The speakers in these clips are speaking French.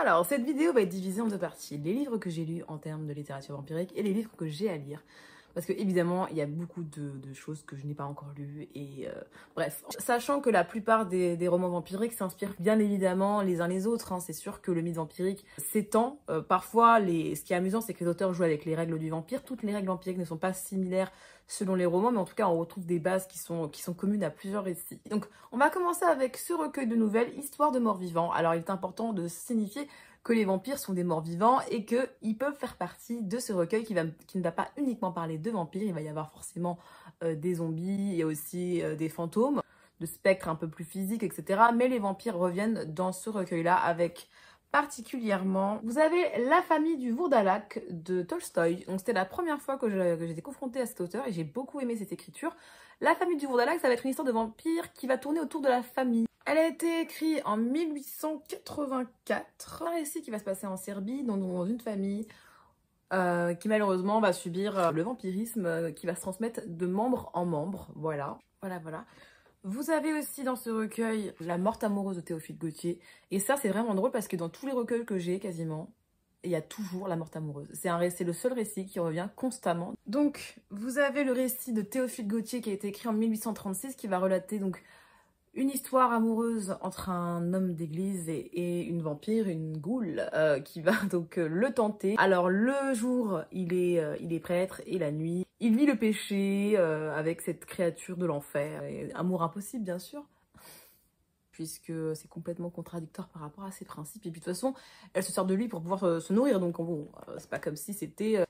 Alors, cette vidéo va être divisée en deux parties. Les livres que j'ai lus en termes de littérature vampirique et les livres que j'ai à lire. Parce que évidemment, il y a beaucoup de choses que je n'ai pas encore lues. Et bref, sachant que la plupart des romans vampiriques s'inspirent bien évidemment les uns les autres. Hein. C'est sûr que le mythe vampirique s'étend. Parfois, ce qui est amusant, c'est que les auteurs jouent avec les règles du vampire. Toutes les règles vampiriques ne sont pas similaires selon les romans, mais en tout cas, on retrouve des bases qui sont communes à plusieurs récits. Donc, on va commencer avec ce recueil de nouvelles, Histoire de morts-vivants. Alors, il est important de signifier que les vampires sont des morts-vivants et qu'ils peuvent faire partie de ce recueil qui ne va pas uniquement parler de vampires. Il va y avoir forcément des zombies et aussi des fantômes, de spectres un peu plus physiques, etc. Mais les vampires reviennent dans ce recueil-là avec particulièrement... Vous avez La famille du Vourdalak de Tolstoï. Donc c'était la première fois que j'étais confrontée à cet auteur et j'ai beaucoup aimé cette écriture. La famille du Vourdalak, ça va être une histoire de vampire qui va tourner autour de la famille. Elle a été écrite en 1884. Un récit qui va se passer en Serbie, dans une famille qui malheureusement va subir le vampirisme qui va se transmettre de membre en membre. Voilà. Vous avez aussi dans ce recueil La morte amoureuse de Théophile Gautier. Et ça, c'est vraiment drôle parce que dans tous les recueils que j'ai, quasiment, il y a toujours la morte amoureuse. C'est le seul récit qui revient constamment. Donc, vous avez le récit de Théophile Gautier qui a été écrit en 1836, qui va relater donc une histoire amoureuse entre un homme d'église et une vampire, une goule, qui va donc le tenter. Alors le jour, il est prêtre et la nuit, il vit le péché avec cette créature de l'enfer. Amour impossible, bien sûr, puisque c'est complètement contradictoire par rapport à ses principes. Et puis de toute façon, elle se sert de lui pour pouvoir se nourrir. Donc bon, c'est pas comme si c'était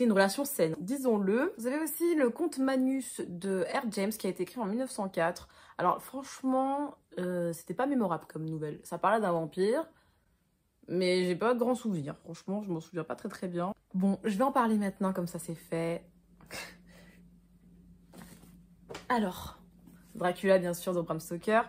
une relation saine. Disons-le. Vous avez aussi le Conte Magnus de R. James qui a été écrit en 1904. Alors franchement, c'était pas mémorable comme nouvelle. Ça parlait d'un vampire, mais j'ai pas de grands souvenirs. Franchement, je m'en souviens pas très bien. Bon, je vais en parler maintenant, comme ça c'est fait. Alors, Dracula, bien sûr, de Bram Stoker,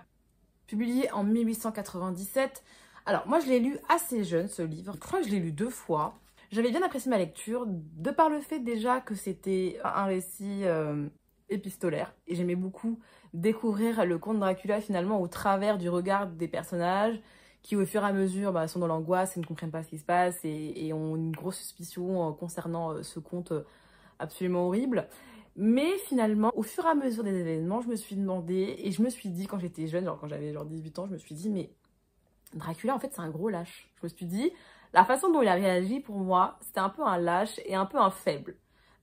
publié en 1897. Alors, moi, je l'ai lu assez jeune, ce livre. Je crois que je l'ai lu 2 fois. J'avais bien apprécié ma lecture, de par le fait déjà que c'était un récit épistolaire. Et j'aimais beaucoup découvrir le conte Dracula, finalement, au travers du regard des personnages, qui, au fur et à mesure, sont dans l'angoisse et ne comprennent pas ce qui se passe et ont une grosse suspicion concernant ce conte absolument horrible. Mais finalement, au fur et à mesure des événements, je me suis demandé, et je me suis dit quand j'étais jeune, quand j'avais 18 ans, je me suis dit, mais Dracula, en fait, c'est un gros lâche. Je me suis dit, la façon dont il a réagi, pour moi, c'était un peu un lâche et un peu un faible,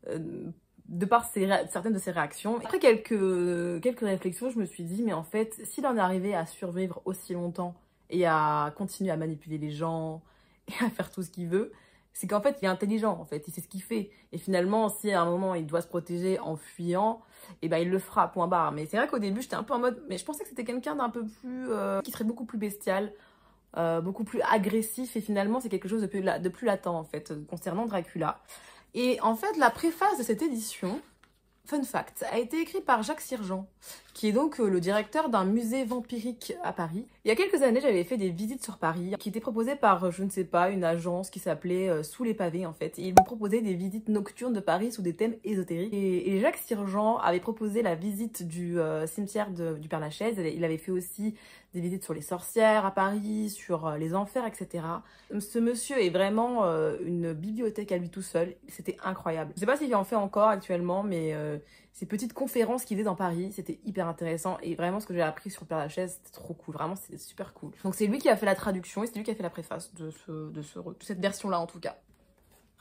de par certaines de ses réactions. Après quelques réflexions, je me suis dit, mais en fait, s'il en est arrivé à survivre aussi longtemps et à continuer à manipuler les gens et à faire tout ce qu'il veut, c'est qu'en fait, il est intelligent, en fait, il sait ce qu'il fait. Et finalement, si à un moment, il doit se protéger en fuyant, et ben il le fera, point barre. Mais c'est vrai qu'au début, j'étais un peu en mode... Mais je pensais que c'était quelqu'un d'un peu plus... qui serait beaucoup plus bestial, beaucoup plus agressif. Et finalement, c'est quelque chose de plus latent, en fait, concernant Dracula. Et en fait, la préface de cette édition... Fun fact, a été écrit par Jacques Sirjean, qui est donc le directeur d'un musée vampirique à Paris. Il y a quelques années, j'avais fait des visites sur Paris, qui étaient proposées par, je ne sais pas, une agence qui s'appelait Sous les pavés, en fait. Et ils me proposaient des visites nocturnes de Paris sous des thèmes ésotériques. Et Jacques Sirjean avait proposé la visite du cimetière du Père-Lachaise. Il avait fait aussi des visites sur les sorcières à Paris, sur les enfers, etc. Ce monsieur est vraiment une bibliothèque à lui tout seul. C'était incroyable. Je sais pas s'il en fait encore actuellement, mais ces petites conférences qu'il faisait dans Paris, c'était hyper intéressant. Et vraiment, ce que j'ai appris sur Père-Lachaise, c'était trop cool. Vraiment, c'était super cool. Donc c'est lui qui a fait la traduction et c'est lui qui a fait la préface de cette version-là, en tout cas.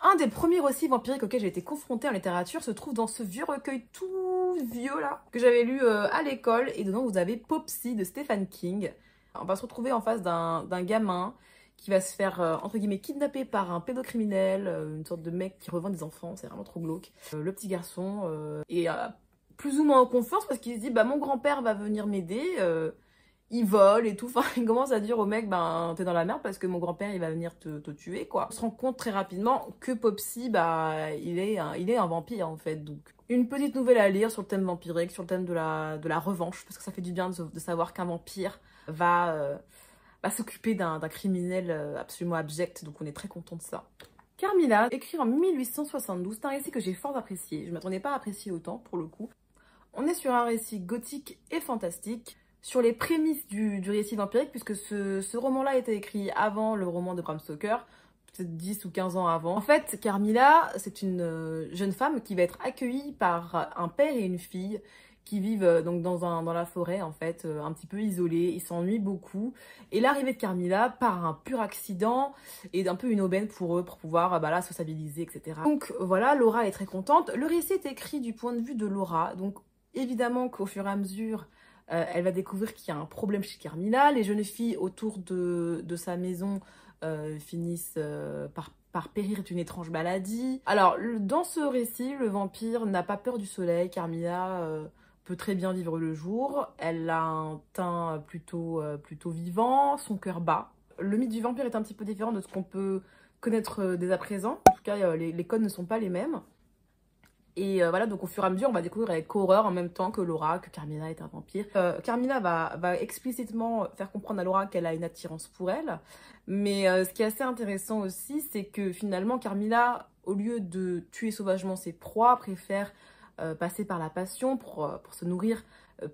Un des premiers récits vampiriques auxquels j'ai été confrontée en littérature se trouve dans ce vieux recueil tout vieux là, que j'avais lu à l'école. Et dedans, vous avez Popsy de Stephen King. On va se retrouver en face d'un gamin qui va se faire, entre guillemets, kidnapper par un pédocriminel, une sorte de mec qui revend des enfants, c'est vraiment trop glauque. Le petit garçon est plus ou moins en confiance parce qu'il se dit, bah mon grand-père va venir m'aider, il vole et tout, enfin il commence à dire au mec, ben t'es dans la merde parce que mon grand-père il va venir te tuer quoi. On se rend compte très rapidement que Popsy, bah il est un vampire en fait, donc une petite nouvelle à lire sur le thème vampirique, sur le thème de la revanche, parce que ça fait du bien de savoir qu'un vampire va s'occuper d'un criminel absolument abject, donc on est très content de ça. Carmilla, écrit en 1872, c'est un récit que j'ai fort apprécié. Je ne m'attendais pas à apprécier autant, pour le coup. On est sur un récit gothique et fantastique. sur les prémices du récit vampirique, puisque ce roman-là a été écrit avant le roman de Bram Stoker, peut-être 10 ou 15 ans avant. En fait, Carmilla, c'est une jeune femme qui va être accueillie par un père et une fille qui vivent donc dans la forêt, en fait, un petit peu isolés. Ils s'ennuient beaucoup. Et l'arrivée de Carmilla, par un pur accident, est un peu une aubaine pour eux, pour pouvoir là, sociabiliser, etc. Donc voilà, Laura est très contente. Le récit est écrit du point de vue de Laura. Donc évidemment qu'au fur et à mesure, elle va découvrir qu'il y a un problème chez Carmilla. Les jeunes filles autour de sa maison finissent par périr d'une étrange maladie. Alors, dans ce récit, le vampire n'a pas peur du soleil. Carmilla peut très bien vivre le jour. Elle a un teint plutôt vivant, son cœur bat. Le mythe du vampire est un petit peu différent de ce qu'on peut connaître dès à présent. En tout cas, les codes ne sont pas les mêmes. Et voilà, donc au fur et à mesure, on va découvrir avec horreur en même temps que Laura, que Carmilla est un vampire. Carmilla va explicitement faire comprendre à Laura qu'elle a une attirance pour elle. Mais ce qui est assez intéressant aussi, c'est que finalement, Carmilla, au lieu de tuer sauvagement ses proies, préfère passer par la passion pour se nourrir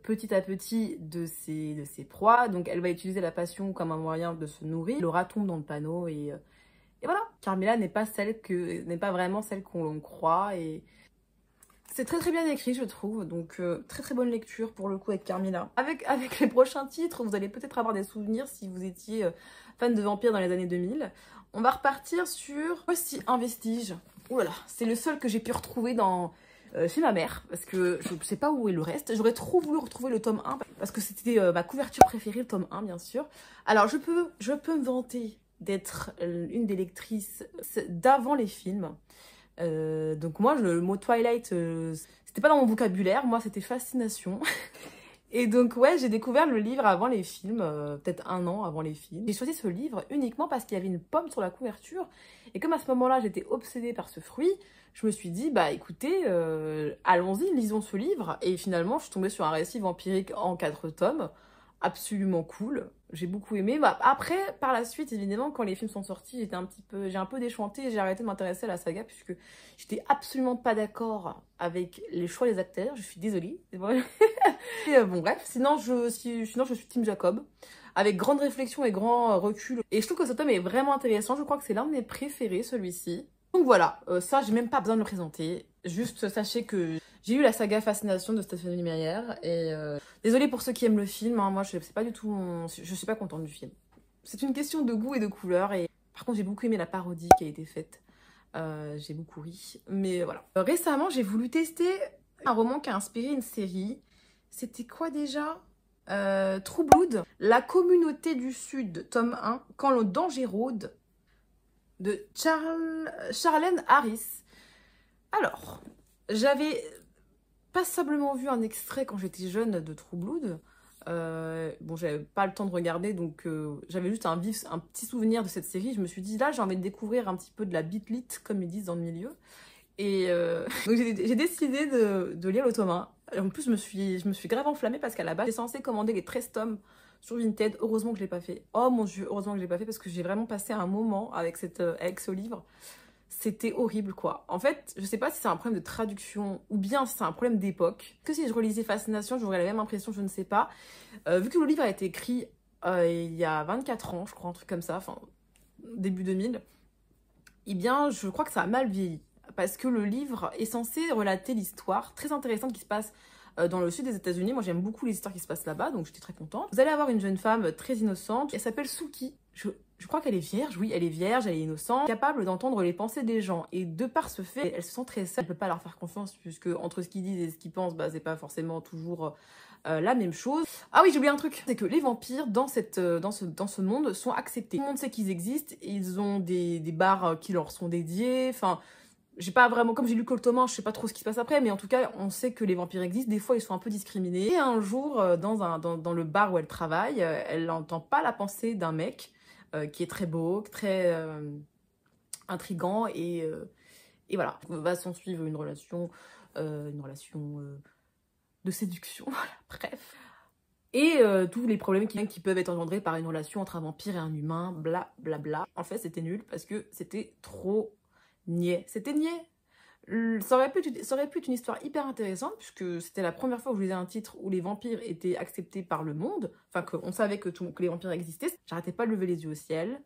petit à petit de ses proies. Donc elle va utiliser la passion comme un moyen de se nourrir. Laura tombe dans le panneau et voilà. Carmilla n'est pas vraiment celle qu'on croit et... C'est très très bien écrit, je trouve, donc très très bonne lecture pour le coup avec Carmilla. Avec les prochains titres, vous allez peut-être avoir des souvenirs si vous étiez fan de vampires dans les années 2000. On va repartir sur Voici un vestige. Ouh là là, c'est le seul que j'ai pu retrouver chez ma mère, parce que je ne sais pas où est le reste. J'aurais trop voulu retrouver le tome 1, parce que c'était ma couverture préférée, le tome 1 bien sûr. Alors je peux me vanter d'être une des lectrices d'avant les films. Donc moi, le mot Twilight, c'était pas dans mon vocabulaire, moi c'était fascination. Et donc ouais, j'ai découvert le livre avant les films, peut-être 1 an avant les films. J'ai choisi ce livre uniquement parce qu'il y avait une pomme sur la couverture. Et comme à ce moment-là, j'étais obsédée par ce fruit, je me suis dit, bah écoutez, allons-y, lisons ce livre. Et finalement, je suis tombée sur un récit vampirique en 4 tomes, absolument cool. J'ai beaucoup aimé. Bah, après, par la suite, évidemment, quand les films sont sortis, j'ai un peu déchanté et j'ai arrêté de m'intéresser à la saga puisque j'étais absolument pas d'accord avec les choix des acteurs. Je suis désolée. Et, bon, bref, sinon je suis Team Jacob. Avec grande réflexion et grand recul. Et je trouve que ce tome est vraiment intéressant. Je crois que c'est l'un de mes préférés, celui-ci. Donc voilà, ça, j'ai même pas besoin de le présenter. Juste sachez que j'ai eu la saga Fascination de Stephenie Meyer et désolée pour ceux qui aiment le film, hein, moi je sais pas du tout, je suis pas contente du film. C'est une question de goût et de couleur et par contre j'ai beaucoup aimé la parodie qui a été faite. J'ai beaucoup ri, mais voilà. Récemment j'ai voulu tester un roman qui a inspiré une série. C'était quoi déjà? True Blood, La communauté du Sud, tome 1, Quand le danger rôde, de Charlène Harris. Alors, j'avais passablement vu un extrait quand j'étais jeune de True Blood. Bon, j'avais pas le temps de regarder, donc j'avais juste un petit souvenir de cette série. Je me suis dit, là, j'ai envie de découvrir un petit peu de la beat-lit, comme ils disent dans le milieu. Et donc j'ai décidé de lire le tome 1. En plus, je me suis grave enflammée parce qu'à la base, j'étais censée commander les 13 tomes sur Vinted. Heureusement que je l'ai pas fait. Oh mon Dieu, heureusement que je l'ai pas fait parce que j'ai vraiment passé un moment avec ce livre. C'était horrible, quoi. En fait, je sais pas si c'est un problème de traduction ou bien si c'est un problème d'époque. Que si je relisais Fascination, j'aurais la même impression, je ne sais pas. Vu que le livre a été écrit il y a 24 ans, je crois, un truc comme ça, enfin, début 2000, eh bien, je crois que ça a mal vieilli. Parce que le livre est censé relater l'histoire très intéressante qui se passe dans le sud des États-Unis. Moi, j'aime beaucoup les histoires qui se passent là-bas, donc j'étais très contente. Vous allez avoir une jeune femme très innocente. Elle s'appelle Suki. Je crois qu'elle est vierge, oui, elle est vierge, elle est innocente, capable d'entendre les pensées des gens. Et de par ce fait, elle se sent très seule. Elle peut pas leur faire confiance, puisque entre ce qu'ils disent et ce qu'ils pensent, bah, c'est pas forcément toujours la même chose. Ah oui, j'ai oublié un truc, c'est que les vampires, dans ce monde, sont acceptés. Tout le monde sait qu'ils existent, ils ont des bars qui leur sont dédiés, enfin... J'ai pas vraiment, comme j'ai lu que le tome 1, je sais pas trop ce qui se passe après, mais en tout cas, on sait que les vampires existent. Des fois, ils sont un peu discriminés. Et un jour, dans le bar où elle travaille, elle n'entend pas la pensée d'un mec qui est très beau, très intriguant, et voilà. Va s'en suivre une relation de séduction, voilà, bref. Et tous les problèmes qui peuvent être engendrés par une relation entre un vampire et un humain, bla bla bla. En fait, c'était nul parce que c'était trop niais. C'était niais. Ça aurait pu être une histoire hyper intéressante, puisque c'était la première fois où je lisais un titre où les vampires étaient acceptés par le monde, enfin qu'on savait que les vampires existaient. J'arrêtais pas de lever les yeux au ciel.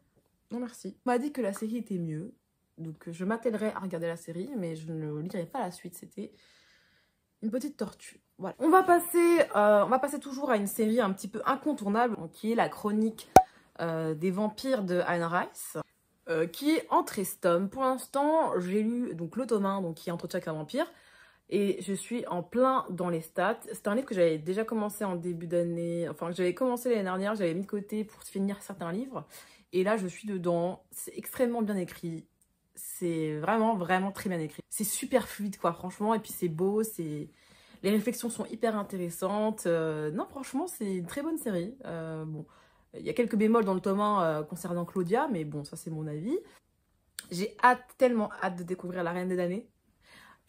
Non merci. On m'a dit que la série était mieux, donc je m'attellerai à regarder la série, mais je ne lirai pas la suite, c'était une petite tortue. Voilà. On va passer toujours à une série un petit peu incontournable, qui est la chronique des vampires de Anne Rice. Qui est en 13 tomes. Pour l'instant, j'ai lu donc le tome 1, donc qui est Entretien avec un vampire, et je suis en plein dans les stats. C'est un livre que j'avais déjà commencé en début d'année, enfin que j'avais commencé l'année dernière, j'avais mis de côté pour finir certains livres, et là je suis dedans. C'est extrêmement bien écrit, c'est vraiment vraiment très bien écrit. C'est super fluide quoi, franchement, et puis c'est beau, les réflexions sont hyper intéressantes. Non, franchement, c'est une très bonne série. Bon. Il y a quelques bémols dans le tome 1 concernant Claudia, mais bon, ça c'est mon avis. J'ai tellement hâte de découvrir La Reine des damnés.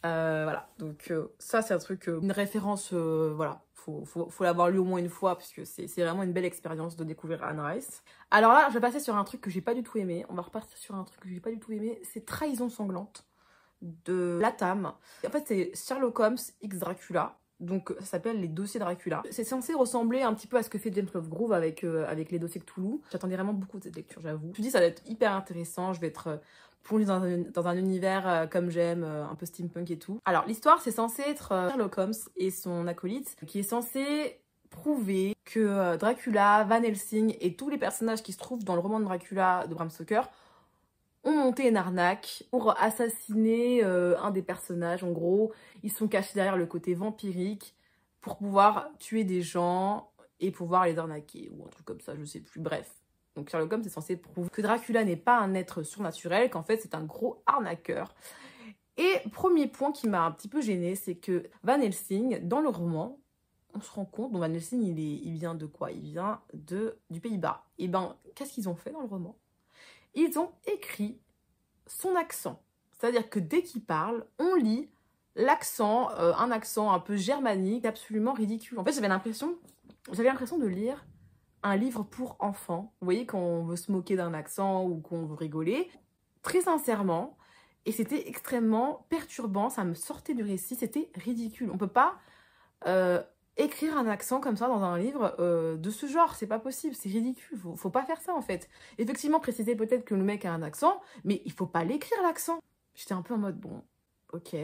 Voilà, donc ça c'est un truc, une référence, voilà, faut l'avoir lu au moins une fois, puisque c'est vraiment une belle expérience de découvrir Anne Rice. Alors là, je vais passer sur un truc que j'ai pas du tout aimé. On va repartir sur un truc que j'ai pas du tout aimé, c'est Trahison sanglante de Latam. En fait, c'est Sherlock Holmes x Dracula. Donc ça s'appelle Les Dossiers Dracula. C'est censé ressembler un petit peu à ce que fait James Lovegrove avec les dossiers Cthulhu. J'attendais vraiment beaucoup de cette lecture, j'avoue. Je me suis dit ça va être hyper intéressant, je vais être plongée dans un univers comme j'aime, un peu steampunk et tout. Alors l'histoire, c'est censé être Sherlock Holmes et son acolyte qui est censé prouver que Dracula, Van Helsing et tous les personnages qui se trouvent dans le roman de Dracula de Bram Stoker ont monté une arnaque pour assassiner un des personnages. En gros, ils sont cachés derrière le côté vampirique pour pouvoir tuer des gens et pouvoir les arnaquer, ou un truc comme ça, je sais plus, bref. Donc Sherlock Holmes est censé prouver que Dracula n'est pas un être surnaturel, qu'en fait c'est un gros arnaqueur. Et premier point qui m'a un petit peu gênée, c'est que Van Helsing, dans le roman, on se rend compte, bon, Van Helsing il vient de quoi? Il vient du Pays-Bas. Et ben, qu'est-ce qu'ils ont fait dans le roman? Ils ont écrit son accent. C'est-à-dire que dès qu'il parle, on lit l'accent, un accent un peu germanique, absolument ridicule. En fait, j'avais l'impression de lire un livre pour enfants. Vous voyez, quand on veut se moquer d'un accent ou qu'on veut rigoler. Très sincèrement, et c'était extrêmement perturbant, ça me sortait du récit, c'était ridicule. On peut pas écrire un accent comme ça dans un livre de ce genre, c'est pas possible, c'est ridicule, faut pas faire ça en fait. Effectivement, préciser peut-être que le mec a un accent, mais il faut pas l'écrire l'accent. J'étais un peu en mode, bon, ok,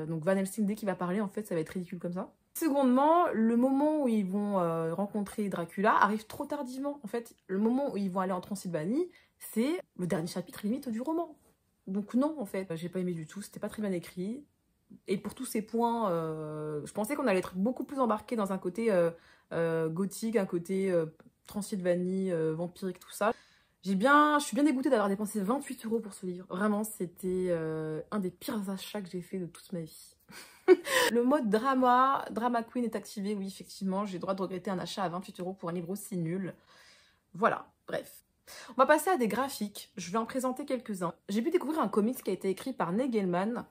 donc Van Helsing, dès qu'il va parler, en fait, ça va être ridicule comme ça. Secondement, le moment où ils vont rencontrer Dracula arrive trop tardivement. En fait, le moment où ils vont aller en Transylvanie, c'est le dernier chapitre limite du roman. Donc non, en fait, j'ai pas aimé du tout, c'était pas très bien écrit. Et pour tous ces points, je pensais qu'on allait être beaucoup plus embarqué dans un côté gothique, un côté Transylvanie, vampirique, tout ça. Je suis bien dégoûtée d'avoir dépensé 28 € pour ce livre. Vraiment, c'était un des pires achats que j'ai fait de toute ma vie. Le mode drama queen est activé, oui, effectivement. J'ai le droit de regretter un achat à 28 € pour un livre aussi nul. Voilà, bref. On va passer à des graphiques. Je vais en présenter quelques-uns. J'ai pu découvrir un comics qui a été écrit par Neil Gaiman.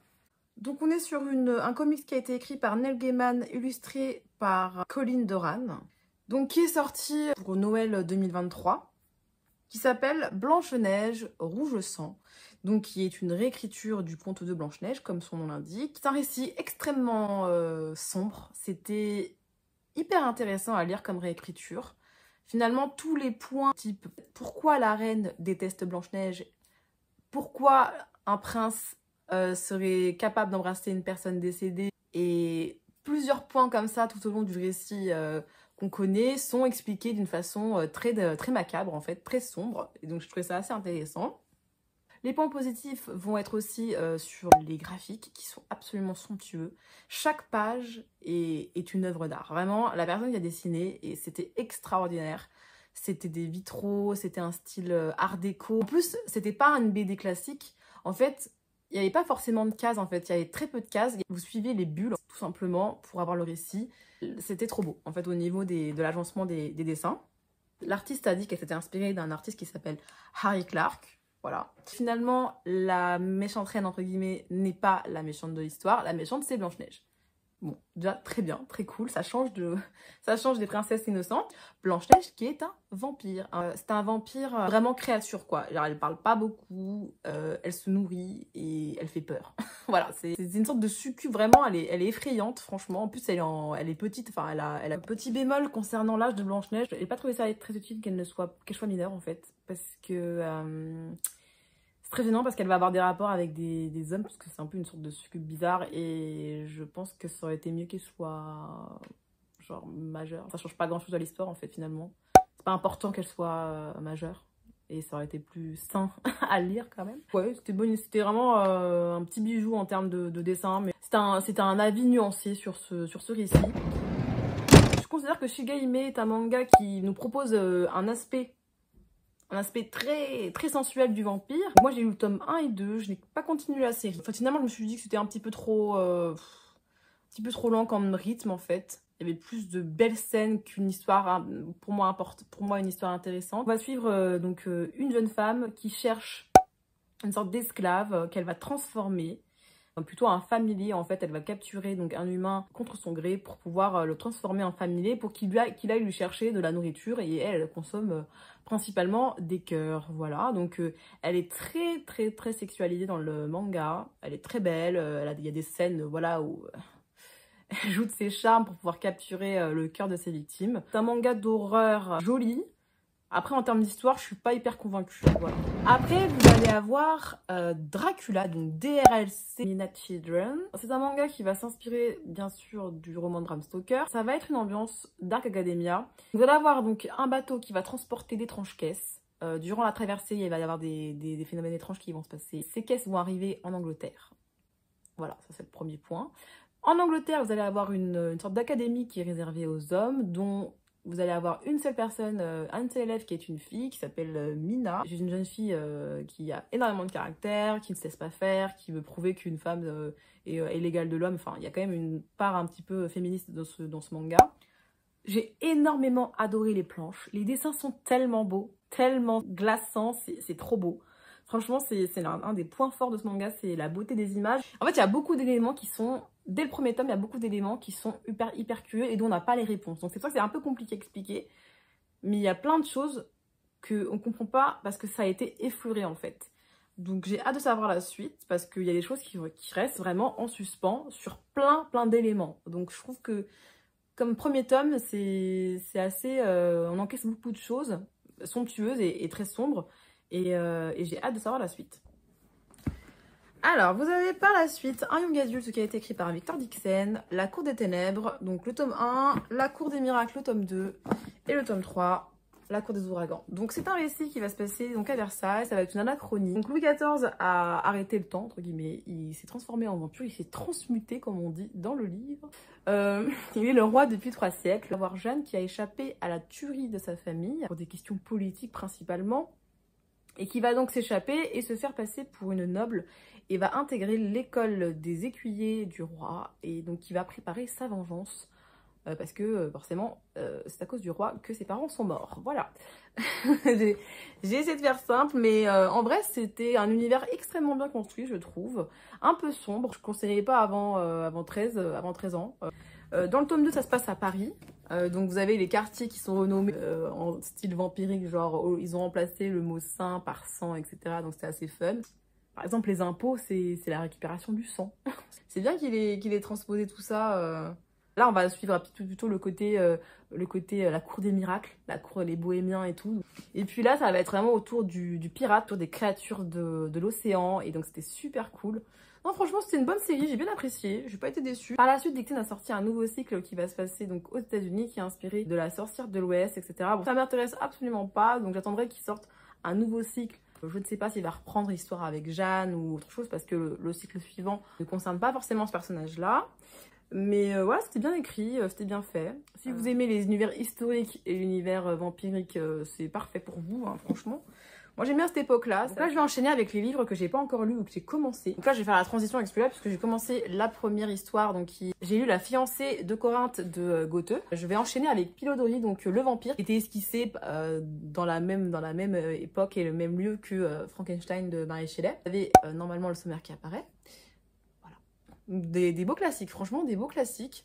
Donc on est sur un comics qui a été écrit par Neil Gaiman, illustré par Colin Doran. Donc qui est sorti pour Noël 2023. Qui s'appelle Blanche-Neige, Rouge Sang. Donc qui est une réécriture du conte de Blanche-Neige, comme son nom l'indique. C'est un récit extrêmement sombre. C'était hyper intéressant à lire comme réécriture. Finalement, tous les points, type pourquoi la reine déteste Blanche-Neige, pourquoi un prince serait capable d'embrasser une personne décédée, et plusieurs points comme ça tout au long du récit qu'on connaît sont expliqués d'une façon très macabre, en fait, très sombre. Et donc je trouvais ça assez intéressant. Les points positifs vont être aussi sur les graphiques qui sont absolument somptueux. Chaque page est une œuvre d'art. Vraiment, la personne qui a dessiné, et c'était extraordinaire. C'était des vitraux, c'était un style art déco. En plus, c'était pas une BD classique. En fait, il n'y avait pas forcément de cases, en fait. Il y avait très peu de cases. Vous suivez les bulles, tout simplement, pour avoir le récit. C'était trop beau, en fait, au niveau de l'agencement des dessins. L'artiste a dit qu'elle s'était inspirée d'un artiste qui s'appelle Harry Clarke. Voilà. Finalement, la méchante reine, entre guillemets, n'est pas la méchante de l'histoire. La méchante, c'est Blanche-Neige. Bon, déjà très bien, très cool, ça change des princesses innocentes. Blanche-Neige qui est un vampire. C'est un vampire vraiment créature quoi. Genre elle parle pas beaucoup, elle se nourrit et elle fait peur. Voilà, c'est une sorte de succube vraiment, elle est effrayante franchement. En plus elle est petite, enfin elle a un petit bémol concernant l'âge de Blanche-Neige. J'ai pas trouvé ça très utile qu'elle soit mineure en fait. Parce que c'est très gênant parce qu'elle va avoir des rapports avec des hommes, parce que c'est un peu une sorte de succube bizarre, et je pense que ça aurait été mieux qu'elle soit genre majeure. Ça change pas grand chose à l'histoire en fait finalement. C'est pas important qu'elle soit majeure, et ça aurait été plus sain à lire quand même. Ouais, c'était bon, c'était vraiment un petit bijou en termes de dessin, mais c'était un avis nuancé sur ce récit. Je considère que Shigehime est un manga qui nous propose un aspect très, très sensuel du vampire. Moi, j'ai lu le tome 1 et 2, je n'ai pas continué la série. Enfin, finalement, je me suis dit que c'était un petit peu trop lent comme rythme, en fait. Il y avait plus de belles scènes qu'une histoire, hein, pour moi, une histoire intéressante. On va suivre une jeune femme qui cherche une sorte d'esclave qu'elle va transformer. Plutôt un familier, en fait, elle va capturer donc un humain contre son gré pour pouvoir le transformer en familier pour qu'il aille lui chercher de la nourriture, et elle consomme principalement des cœurs, voilà. Donc elle est très très très sexualisée dans le manga, elle est très belle, il y a des scènes voilà où elle joue de ses charmes pour pouvoir capturer le cœur de ses victimes. C'est un manga d'horreur joli. Après, en termes d'histoire, je suis pas hyper convaincue. Voilà. Après, vous allez avoir Dracula, donc DRLC Midnight Children. C'est un manga qui va s'inspirer, bien sûr, du roman de Bram Stoker. Ça va être une ambiance Dark Academia. Vous allez avoir donc un bateau qui va transporter d'étranges caisses. Durant la traversée, il va y avoir des phénomènes étranges qui vont se passer. Ces caisses vont arriver en Angleterre. Voilà, ça c'est le premier point. En Angleterre, vous allez avoir une sorte d'académie qui est réservée aux hommes, dont vous allez avoir une seule personne, un seul élève qui est une fille, qui s'appelle Mina. C'est une jeune fille qui a énormément de caractère, qui ne se laisse pas faire, qui veut prouver qu'une femme est l'égale de l'homme. Enfin, il y a quand même une part un petit peu féministe dans ce manga. J'ai énormément adoré les planches. Les dessins sont tellement beaux, tellement glaçants, c'est trop beau. Franchement, c'est un des points forts de ce manga, c'est la beauté des images. En fait, il y a beaucoup d'éléments qui sont... Dès le premier tome, il y a beaucoup d'éléments qui sont hyper curieux et dont on n'a pas les réponses. Donc c'est pour ça que c'est un peu compliqué à expliquer. Mais il y a plein de choses qu'on ne comprend pas parce que ça a été effleuré en fait. Donc j'ai hâte de savoir la suite parce qu'il y a des choses qui restent vraiment en suspens sur plein d'éléments. Donc je trouve que comme premier tome, c'est assez... on encaisse beaucoup de choses somptueuses et très sombres. Et j'ai hâte de savoir la suite. Alors, vous avez par la suite un young adulte qui a été écrit par Victor Dixon, La Cour des Ténèbres, donc le tome 1, La Cour des Miracles, le tome 2, et le tome 3, La Cour des Ouragans. Donc c'est un récit qui va se passer donc, à Versailles, ça va être une anachronie. Donc Louis XIV a arrêté le temps, entre guillemets, il s'est transformé en vampire, il s'est transmuté, comme on dit dans le livre. Il est le roi depuis 3 siècles. Il va y avoir Jeanne qui a échappé à la tuerie de sa famille, pour des questions politiques principalement, et qui va donc s'échapper et se faire passer pour une noble et va intégrer l'école des écuyers du roi, et donc qui va préparer sa vengeance parce que forcément c'est à cause du roi que ses parents sont morts. Voilà. J'ai essayé de faire simple, mais en vrai c'était un univers extrêmement bien construit, je trouve, un peu sombre. Je ne conseillerais pas avant 13 ans. Dans le tome 2, ça se passe à Paris. Donc vous avez les quartiers qui sont renommés en style vampirique, genre ils ont remplacé le mot saint par sang, etc. Donc c'est assez fun. Par exemple, les impôts, c'est la récupération du sang. C'est bien qu'il ait transposé tout ça. Là, on va suivre plutôt le côté la cour des miracles, la cour des bohémiens et tout. Et puis là, ça va être vraiment autour du pirate, autour des créatures de l'océan. Et donc c'était super cool. Non, franchement, c'était une bonne série, j'ai bien apprécié, j'ai pas été déçue. Par la suite, Dixon a sorti un nouveau cycle qui va se passer donc aux États-Unis, qui est inspiré de la sorcière de l'Ouest, etc. Bon, ça m'intéresse absolument pas, donc j'attendrai qu'il sorte un nouveau cycle. Je ne sais pas s'il va reprendre l'histoire avec Jeanne ou autre chose, parce que le cycle suivant ne concerne pas forcément ce personnage-là. Mais voilà, c'était bien écrit, c'était bien fait. Si vous aimez les univers historiques et l'univers vampirique, c'est parfait pour vous, hein, franchement. Moi j'aime bien cette époque-là. Donc là je vais enchaîner avec les livres que j'ai pas encore lus ou que j'ai commencé. Donc là je vais faire la transition avec celui-là puisque j'ai commencé la première histoire. Donc j'ai lu La fiancée de Corinthe de Goethe. Je vais enchaîner avec Pilodori, donc le vampire, qui était esquissé dans la même époque et le même lieu que Frankenstein de Mary Shelley. Vous avez normalement le sommaire qui apparaît. Voilà. des beaux classiques, franchement, des beaux classiques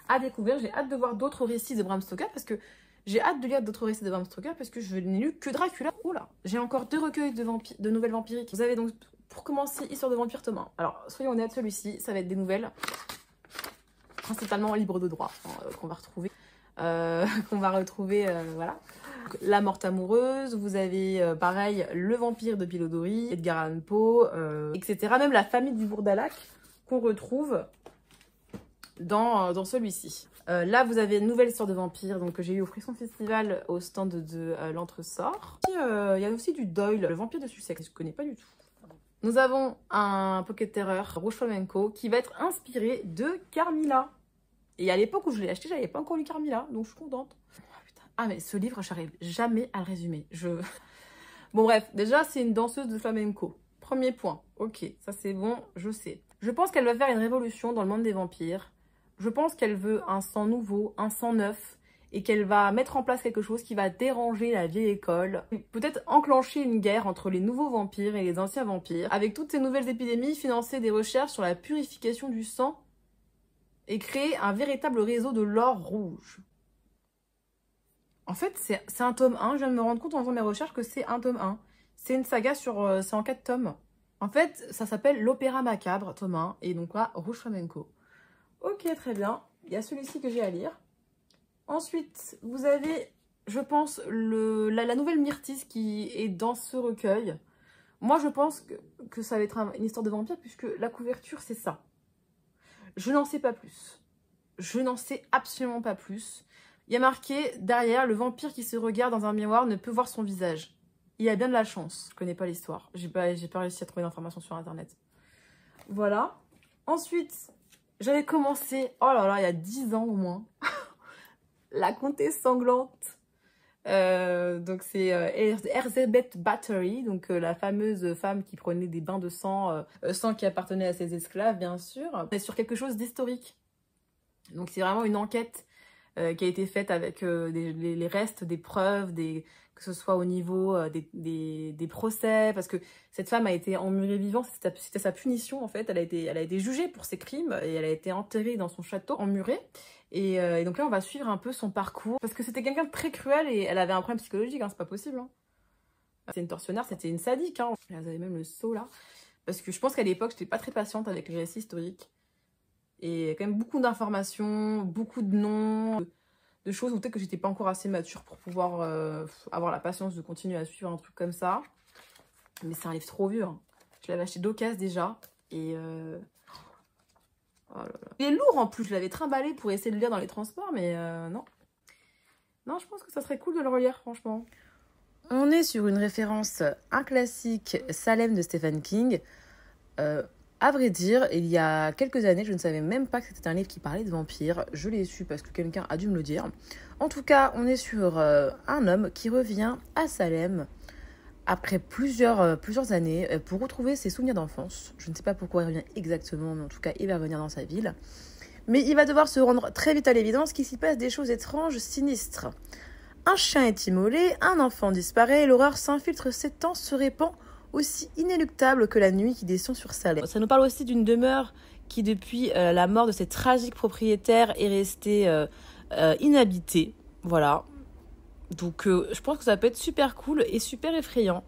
à découvrir. J'ai hâte de voir d'autres récits de Bram Stoker parce que j'ai hâte de lire d'autres récits de Bram Stoker parce que je n'ai lu que Dracula. Oula, j'ai encore 2 recueils de nouvelles vampiriques. Vous avez donc, pour commencer, Histoire de vampire tome 1. Alors, soyons honnêtes, celui-ci, ça va être des nouvelles principalement libres de droit qu'on va retrouver. Voilà. La morte amoureuse, vous avez pareil Le vampire de Pilodori, Edgar Allan Poe, etc. Même la famille du Bourdalac qu'on retrouve dans celui-ci. Là, vous avez une nouvelle histoire de vampire donc, que j'ai eu au Frisson Festival au stand de l'Entresort. Il y a aussi du Doyle, le vampire de Sussex, je ne connais pas du tout. Nous avons un Pocket Terror Rouge Flamenco qui va être inspiré de Carmilla. Et à l'époque où je l'ai acheté, j'avais pas encore lu Carmilla, donc je suis contente. Oh, putain. Ah mais ce livre, j'arrive jamais à le résumer. Bon bref, déjà c'est une danseuse de flamenco. Premier point. Ok, ça c'est bon, je sais. Je pense qu'elle va faire une révolution dans le monde des vampires. Je pense qu'elle veut un sang nouveau, un sang neuf, et qu'elle va mettre en place quelque chose qui va déranger la vieille école. Peut-être enclencher une guerre entre les nouveaux vampires et les anciens vampires. Avec toutes ces nouvelles épidémies, financer des recherches sur la purification du sang et créer un véritable réseau de l'or rouge. En fait, c'est un tome 1. Je viens de me rendre compte en faisant mes recherches que c'est un tome 1. C'est une saga c'est en 4 tomes. En fait, ça s'appelle L'Opéra Macabre, tome 1. Et donc là, Rouge Flamenco. Ok, très bien. Il y a celui-ci que j'ai à lire. Ensuite, vous avez, je pense, la nouvelle Myrtille qui est dans ce recueil. Moi, je pense que ça va être une histoire de vampire puisque la couverture, c'est ça. Je n'en sais pas plus. Je n'en sais absolument pas plus. Il y a marqué derrière, le vampire qui se regarde dans un miroir ne peut voir son visage. Il a bien de la chance. Je connais pas l'histoire. J'ai pas réussi à trouver d'informations sur internet. Voilà. Ensuite, j'avais commencé, oh là là, il y a 10 ans au moins, La Comtesse Sanglante. Donc c'est Elizabeth Bathory, donc la fameuse femme qui prenait des bains de sang, sang qui appartenait à ses esclaves bien sûr, mais sur quelque chose d'historique. Donc c'est vraiment une enquête qui a été faite avec les restes des preuves, que ce soit au niveau des procès, parce que cette femme a été emmurée vivante, c'était sa punition en fait, elle a été jugée pour ses crimes et elle a été enterrée dans son château emmurée. Et donc là, on va suivre un peu son parcours. Parce que c'était quelqu'un de très cruel et elle avait un problème psychologique, hein, c'est pas possible. Hein. C'est une tortionnaire, c'était une sadique. Hein. Elle avait même le seau là. Parce que je pense qu'à l'époque, j'étais pas très patiente avec les récits historiques. Et il y a quand même beaucoup d'informations, beaucoup de noms, de choses où peut-être que j'étais pas encore assez mature pour pouvoir avoir la patience de continuer à suivre un truc comme ça. Mais c'est un livre trop vieux. Hein. Je l'avais acheté d'occasion déjà. Et... Oh là là. Il est lourd en plus, je l'avais trimballé pour essayer de le lire dans les transports, mais non. Non, je pense que ça serait cool de le relire, franchement. On est sur une référence, un classique, Salem de Stephen King. À vrai dire, il y a quelques années, je ne savais même pas que c'était un livre qui parlait de vampires. Je l'ai su parce que quelqu'un a dû me le dire. En tout cas, on est sur un homme qui revient à Salem après plusieurs années, pour retrouver ses souvenirs d'enfance. Je ne sais pas pourquoi il revient exactement, mais en tout cas, il va revenir dans sa ville. Mais il va devoir se rendre très vite à l'évidence qu'il s'y passe des choses étranges, sinistres. Un chien est immolé, un enfant disparaît, et l'horreur s'infiltre, s'étend, se répand, aussi inéluctable que la nuit qui descend sur Salem. Ça nous parle aussi d'une demeure qui, depuis la mort de ses tragiques propriétaires, est restée inhabitée. Voilà. Donc je pense que ça peut être super cool et super effrayant.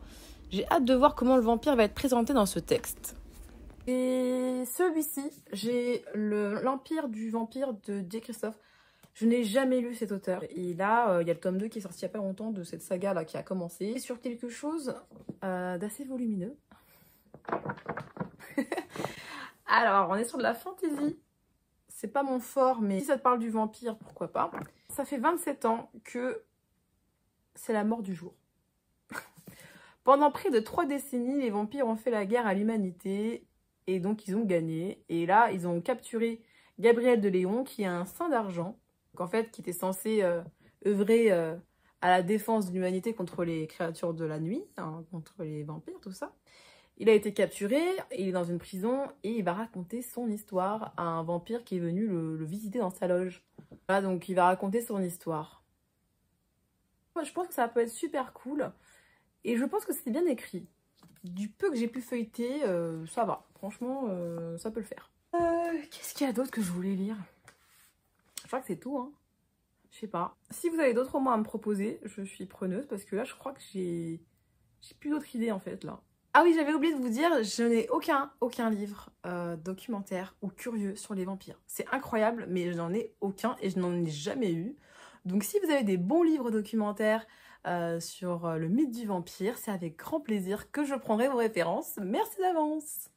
J'ai hâte de voir comment le vampire va être présenté dans ce texte. Et celui-ci, j'ai l'Empire du vampire de J. Christophe. Je n'ai jamais lu cet auteur. Et là, il y a le tome 2 qui est sorti il n'y a pas longtemps de cette saga là qui a commencé. Sur quelque chose d'assez volumineux. Alors, on est sur de la fantasy. C'est pas mon fort, mais si ça te parle du vampire, pourquoi pas. Ça fait 27 ans que c'est la mort du jour. Pendant près de 3 décennies, les vampires ont fait la guerre à l'humanité et donc ils ont gagné. Et là, ils ont capturé Gabriel de Léon, qui est un saint d'argent, en fait, qui était censé œuvrer à la défense de l'humanité contre les créatures de la nuit, hein, contre les vampires, tout ça. Il a été capturé, il est dans une prison et il va raconter son histoire à un vampire qui est venu le visiter dans sa loge. Voilà, donc il va raconter son histoire. Je pense que ça peut être super cool et je pense que c'est bien écrit. Du peu que j'ai pu feuilleter, ça va. Franchement, ça peut le faire. Qu'est-ce qu'il y a d'autre que je voulais lire? Je crois que c'est tout, hein. Je sais pas. Si vous avez d'autres romans à me proposer, je suis preneuse parce que là, je crois que j'ai plus d'autres idées en fait là. Ah oui, j'avais oublié de vous dire, je n'ai aucun livre documentaire ou curieux sur les vampires. C'est incroyable, mais je n'en ai aucun et je n'en ai jamais eu. Donc si vous avez des bons livres documentaires sur le mythe du vampire, c'est avec grand plaisir que je prendrai vos références. Merci d'avance!